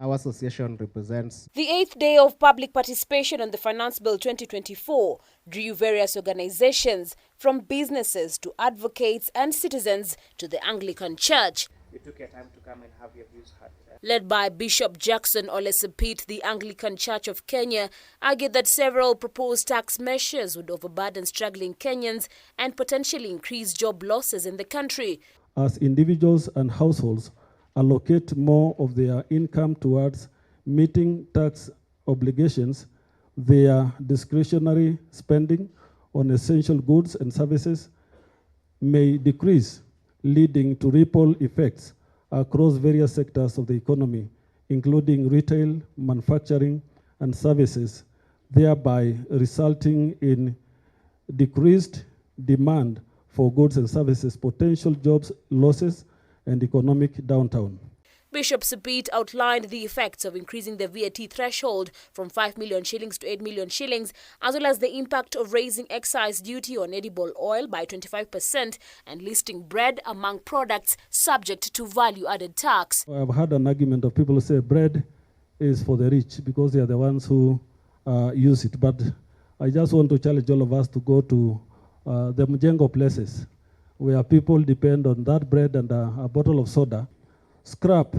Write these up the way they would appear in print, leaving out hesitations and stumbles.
Our association represents. The 8th day of public participation on the Finance Bill 2024 drew various organizations, from businesses to advocates and citizens to the Anglican Church. You took your time to come and have your views heard. Led by Bishop Jackson Ole Sapit, the Anglican Church of Kenya argued that several proposed tax measures would overburden struggling Kenyans and potentially increase job losses in the country. As individuals and households allocate more of their income towards meeting tax obligations, their discretionary spending on essential goods and services may decrease, leading to ripple effects across various sectors of the economy, including retail, manufacturing, and services, thereby resulting in decreased demand for goods and services, potential jobs losses, and economic downturn. Bishop Sapit outlined the effects of increasing the VAT threshold from 5 million shillings to 8 million shillings, as well as the impact of raising excise duty on edible oil by 25% and listing bread among products subject to value-added tax. I've had an argument of people who say bread is for the rich because they are the ones who use it. But I just want to challenge all of us to go to the Mjengo places where people depend on that bread and a bottle of soda, scrap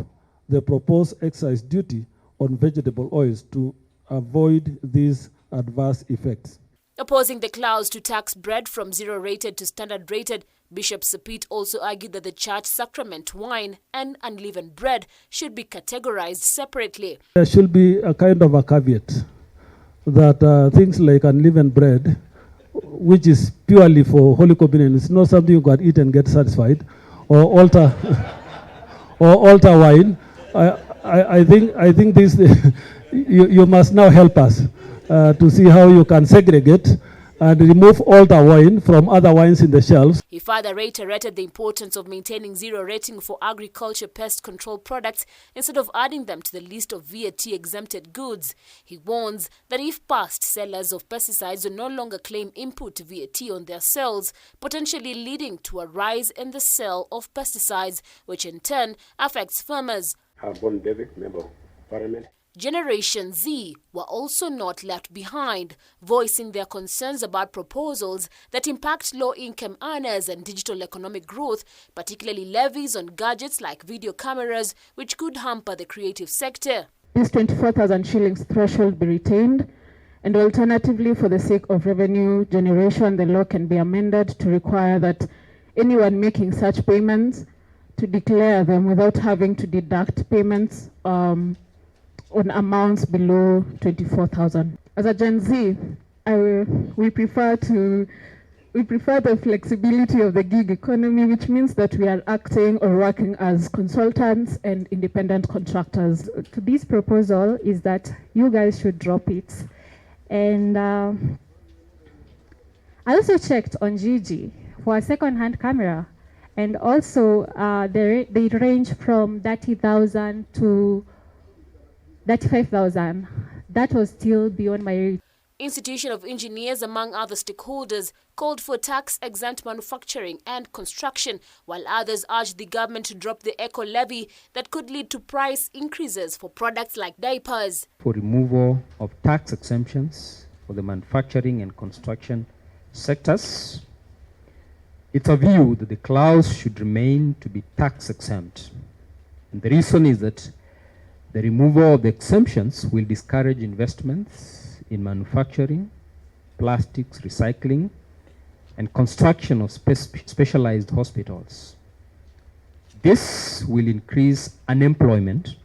the proposed excise duty on vegetable oils to avoid these adverse effects. Opposing the clause to tax bread from zero-rated to standard-rated, Bishop Sapit also argued that the church sacrament wine and unleavened bread should be categorized separately. There should be a kind of a caveat that things like unleavened bread, which is purely for Holy Communion, it's not something you can eat and get satisfied, or altar wine. I think this you must now help us to see how you can segregate and remove altar wine from other wines in the shelves. He further reiterated the importance of maintaining zero rating for agriculture pest control products instead of adding them to the list of VAT-exempted goods. He warns that if passed, sellers of pesticides will no longer claim input VAT on their sales, potentially leading to a rise in the sale of pesticides, which in turn affects farmers. Born David, member of Parliament. Generation Z were also not left behind, voicing their concerns about proposals that impact low-income earners and digital economic growth, particularly levies on gadgets like video cameras, which could hamper the creative sector. This 24,000 shillings threshold be retained, and alternatively, for the sake of revenue generation, the law can be amended to require that anyone making such payments to declare them without having to deduct payments on amounts below 24,000. As a Gen Z, we prefer the flexibility of the gig economy, which means that we are acting or working as consultants and independent contractors. To this proposal is that you guys should drop it. And I also checked on Gigi for a second-hand camera, and also they range from 30,000 to 35,000. That was still beyond my reach. Institution of Engineers, among other stakeholders, called for tax-exempt manufacturing and construction, while others urged the government to drop the eco levy that could lead to price increases for products like diapers. For removal of tax exemptions for the manufacturing and construction sectors, it's a view that the clause should remain to be tax-exempt. And the reason is that the removal of the exemptions will discourage investments in manufacturing, plastics, recycling, and construction of specialized hospitals. This will increase unemployment,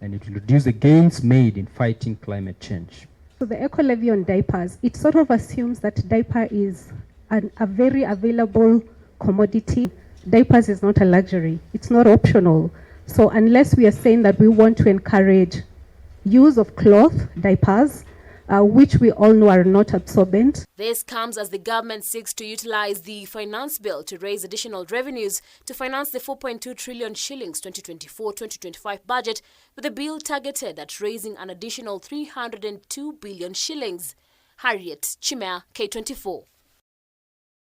and it will reduce the gains made in fighting climate change. So the eco levy on diapers, it sort of assumes that diaper is a very available commodity. Diapers is not a luxury. It's not optional. So unless we are saying that we want to encourage use of cloth diapers, which we all know are not absorbent. This comes as the government seeks to utilize the finance bill to raise additional revenues to finance the 4.2 trillion shillings 2024-2025 budget, with the bill targeted at raising an additional 302 billion shillings. Harriet Chimea, K24.